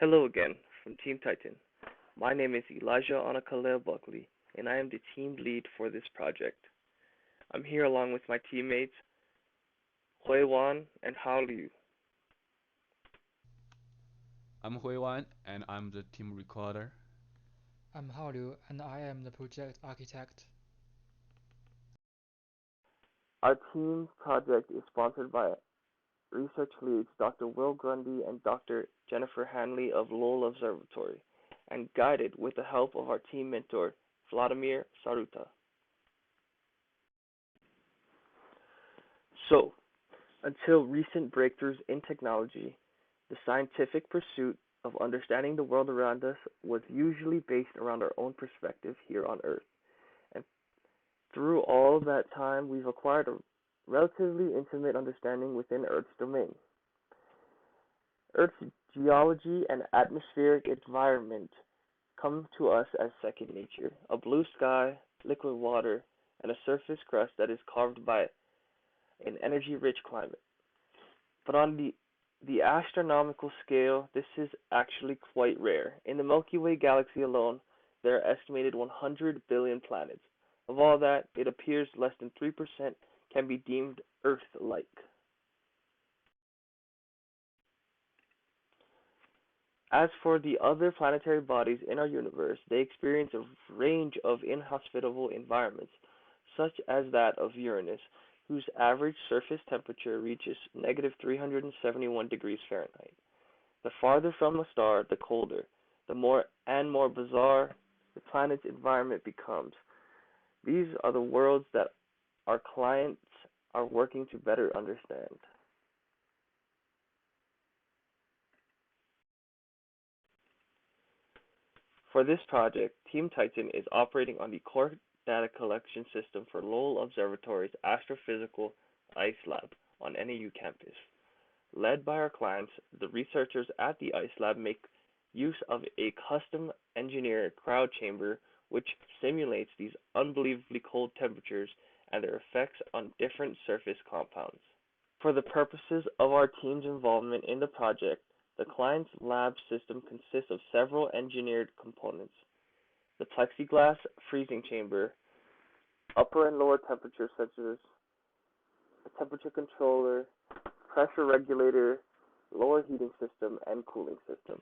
Hello again from Team Titan. My name is Elijah Anakaleo Buckley, and I am the team lead for this project. I'm here along with my teammates Hui Wan and Hao Liu. I'm Hui Wan, and I'm the team recorder. I'm Hao and I am the project architect. Our team's project is sponsored by research leads Dr. Will Grundy and Dr. Jennifer Hanley of Lowell Observatory, and guided with the help of our team mentor Vladimir Saruta. So, until recent breakthroughs in technology, the scientific pursuit of understanding the world around us was usually based around our own perspective here on Earth. And through all that time, we've acquired a relatively intimate understanding within Earth's domain. Earth's geology and atmospheric environment come to us as second nature. A blue sky, liquid water, and a surface crust that is carved by an energy-rich climate. But on the astronomical scale, this is actually quite rare. In the Milky Way galaxy alone, there are estimated 100 billion planets. Of all that, it appears less than 3% can be deemed Earth-like. As for the other planetary bodies in our universe, they experience a range of inhospitable environments, such as that of Uranus, whose average surface temperature reaches negative 371 degrees Fahrenheit. The farther from the star, the colder, the more bizarre the planet's environment becomes. These are the worlds that our clients are working to better understand. For this project, Team Titan is operating on the core data collection system for Lowell Observatory's Astrophysical Ice Lab on NAU campus. Led by our clients, the researchers at the Ice Lab make use of a custom engineered crowd chamber which simulates these unbelievably cold temperatures and their effects on different surface compounds. For the purposes of our team's involvement in the project, the client's lab system consists of several engineered components: the plexiglass freezing chamber, upper and lower temperature sensors, a temperature controller, pressure regulator, lower heating system, and cooling system.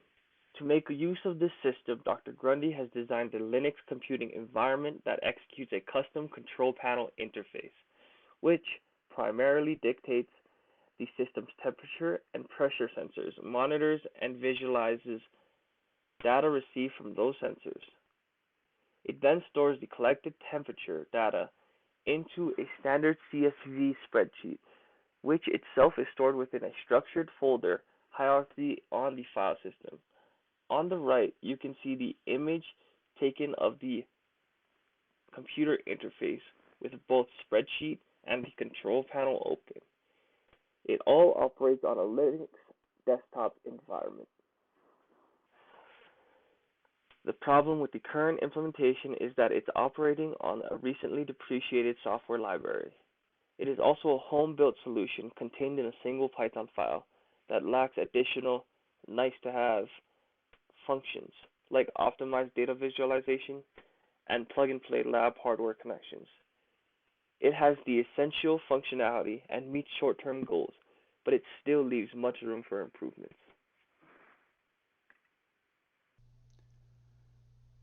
To make use of this system, Dr. Grundy has designed a Linux computing environment that executes a custom control panel interface, which primarily dictates the system's temperature and pressure sensors, monitors and visualizes data received from those sensors. It then stores the collected temperature data into a standard CSV spreadsheet, which itself is stored within a structured folder hierarchy on the file system. On the right, you can see the image taken of the computer interface with both spreadsheet and the control panel open. It all operates on a Linux desktop environment. The problem with the current implementation is that it's operating on a recently depreciated software library. It is also a home-built solution contained in a single Python file that lacks additional nice-to-have functions like optimized data visualization and plug-and-play lab hardware connections. It has the essential functionality and meets short-term goals, but it still leaves much room for improvements.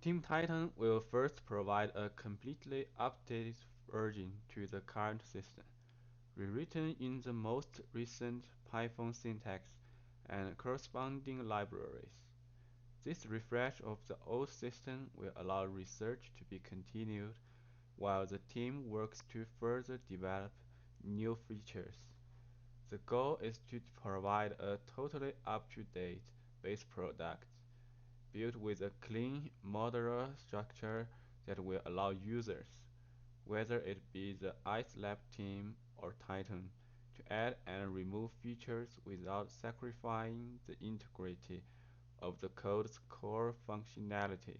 Team Titan will first provide a completely updated version to the current system, rewritten in the most recent Python syntax and corresponding libraries. This refresh of the old system will allow research to be continued while the team works to further develop new features. The goal is to provide a totally up-to-date base product built with a clean modular structure that will allow users, whether it be the Ice Lab team or Titan, to add and remove features without sacrificing the integrity of the code's core functionality.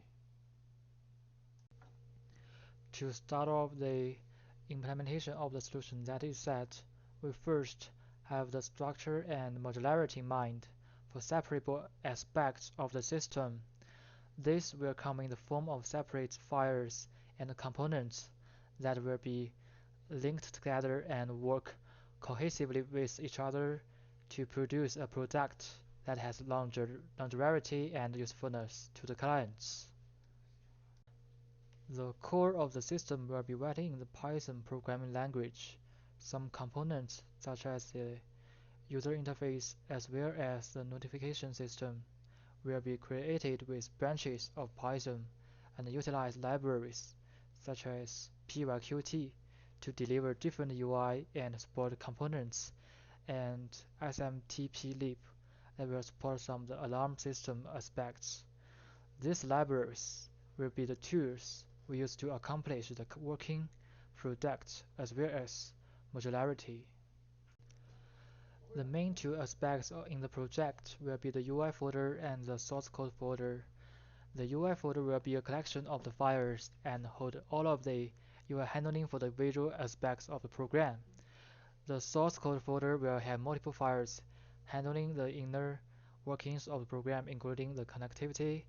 To start off the implementation of the solution that is set, we first have the structure and modularity in mind. for separable aspects of the system. This will come in the form of separate files and components that will be linked together and work cohesively with each other to produce a product that has longevity and usefulness to the clients. The core of the system will be written in the Python programming language. Some components, such as the user interface as well as the notification system, will be created with branches of Python and utilize libraries such as pyqt to deliver different UI and support components, and smtplib that will support some of the alarm system aspects. These libraries will be the tools we use to accomplish the working product as well as modularity. The main two aspects in the project will be the UI folder and the source code folder. The UI folder will be a collection of the files and hold all of the UI handling for the visual aspects of the program. The source code folder will have multiple files handling the inner workings of the program, including the connectivity,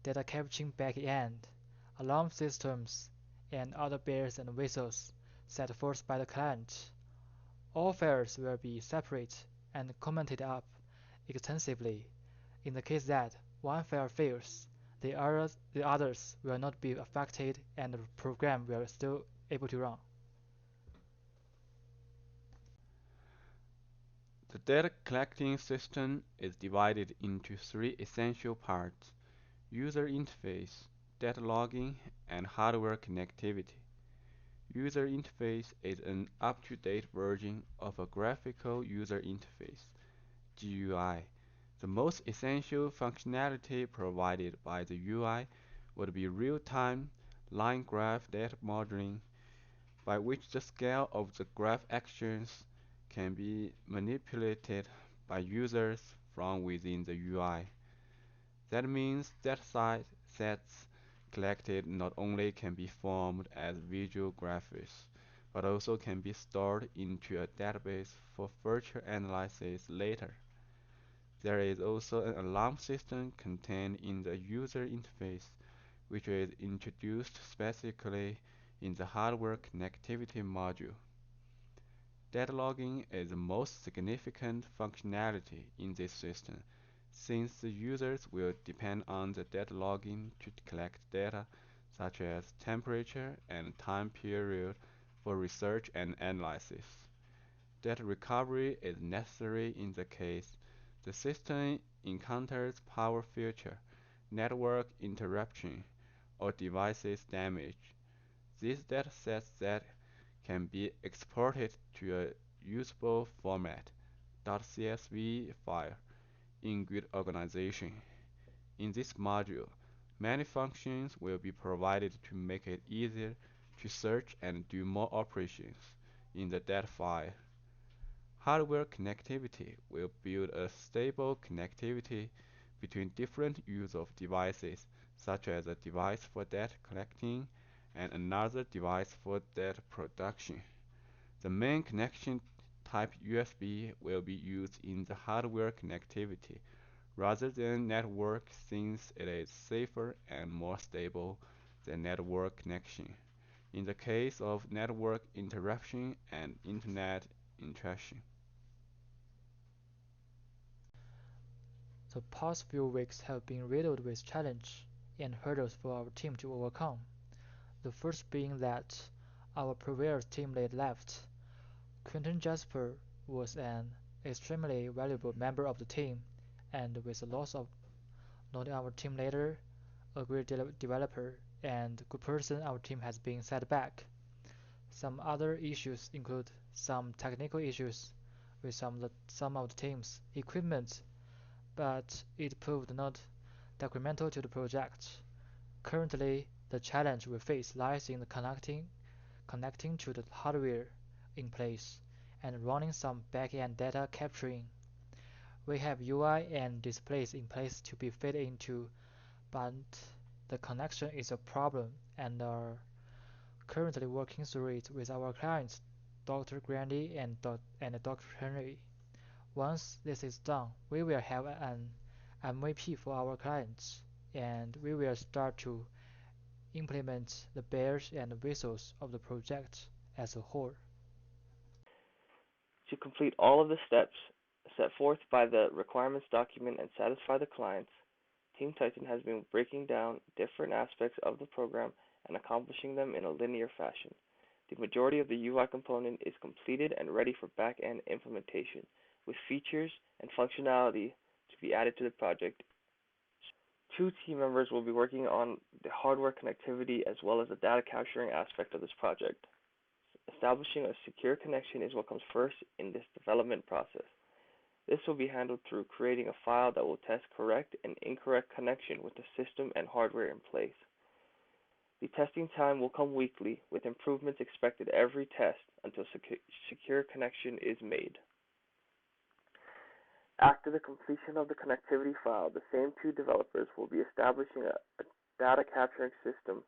data capturing backend, alarm systems, and other bells and whistles set forth by the client. All files will be separate and commented up extensively. In the case that one file fails, the others will not be affected and the program will still able to run. The data collecting system is divided into three essential parts: user interface, data logging, and hardware connectivity. User interface is an up-to-date version of a graphical user interface (GUI). The most essential functionality provided by the UI would be real-time line graph data modeling, by which the scale of the graph actions can be manipulated by users from within the UI. That means data sets collected not only can be formed as visual graphics, but also can be stored into a database for further analysis later. There is also an alarm system contained in the user interface, which is introduced specifically in the hardware connectivity module. Data logging is the most significant functionality in this system, since the users will depend on the data logging to collect data such as temperature and time period for research and analysis. Data recovery is necessary in the case the system encounters power failure, network interruption, or devices damage. These datasets that can be exported to a usable format .csv file in good organization. In this module, many functions will be provided to make it easier to search and do more operations in the data file. Hardware connectivity will build a stable connectivity between different use of devices, such as a device for data collecting and another device for data production. The main connection type USB will be used in the hardware connectivity rather than network, since it is safer and more stable than network connection in the case of network interruption and internet intrusion. The past few weeks have been riddled with challenges and hurdles for our team to overcome. The first being that our previous team lead left. Quentin Jasper was an extremely valuable member of the team, and with the loss of not our team leader, a great developer, and good person, our team has been set back. Some other issues include some technical issues with some of the team's equipment, but it proved not detrimental to the project. Currently, the challenge we face lies in connecting to the hardware in place and running some back-end data capturing. We have UI and displays in place to be fed into, but the connection is a problem and are currently working through it with our clients, Dr. Grandy and Dr. Henry. Once this is done, we will have an MVP for our clients, and we will start to implement the bells and whistles of the project as a whole. To complete all of the steps set forth by the requirements document and satisfy the clients, Team Titan has been breaking down different aspects of the program and accomplishing them in a linear fashion. The majority of the UI component is completed and ready for back-end implementation, with features and functionality to be added to the project. Two team members will be working on the hardware connectivity as well as the data capturing aspect of this project. Establishing a secure connection is what comes first in this development process. This will be handled through creating a file that will test correct and incorrect connection with the system and hardware in place. The testing time will come weekly, with improvements expected every test until secure connection is made. After the completion of the connectivity file, the same two developers will be establishing a data capturing system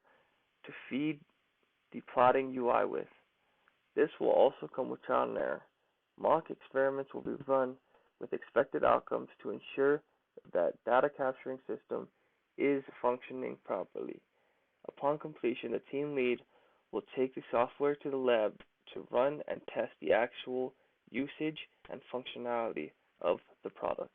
to feed the plotting UI with. This will also come with trial and error. Mock experiments will be run with expected outcomes to ensure that data capturing system is functioning properly. Upon completion, the team lead will take the software to the lab to run and test the actual usage and functionality of the product.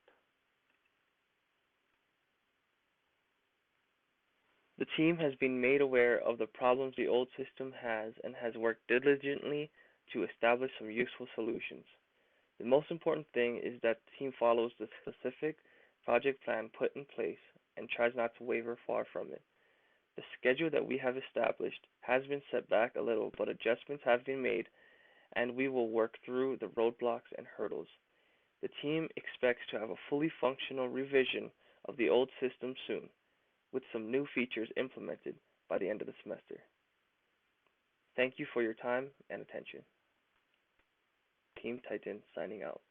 The team has been made aware of the problems the old system has and has worked diligently to establish some useful solutions. The most important thing is that the team follows the specific project plan put in place and tries not to waver far from it. The schedule that we have established has been set back a little, but adjustments have been made, and we will work through the roadblocks and hurdles. The team expects to have a fully functional revision of the old system soon, with some new features implemented by the end of the semester. Thank you for your time and attention. Team Titan signing out.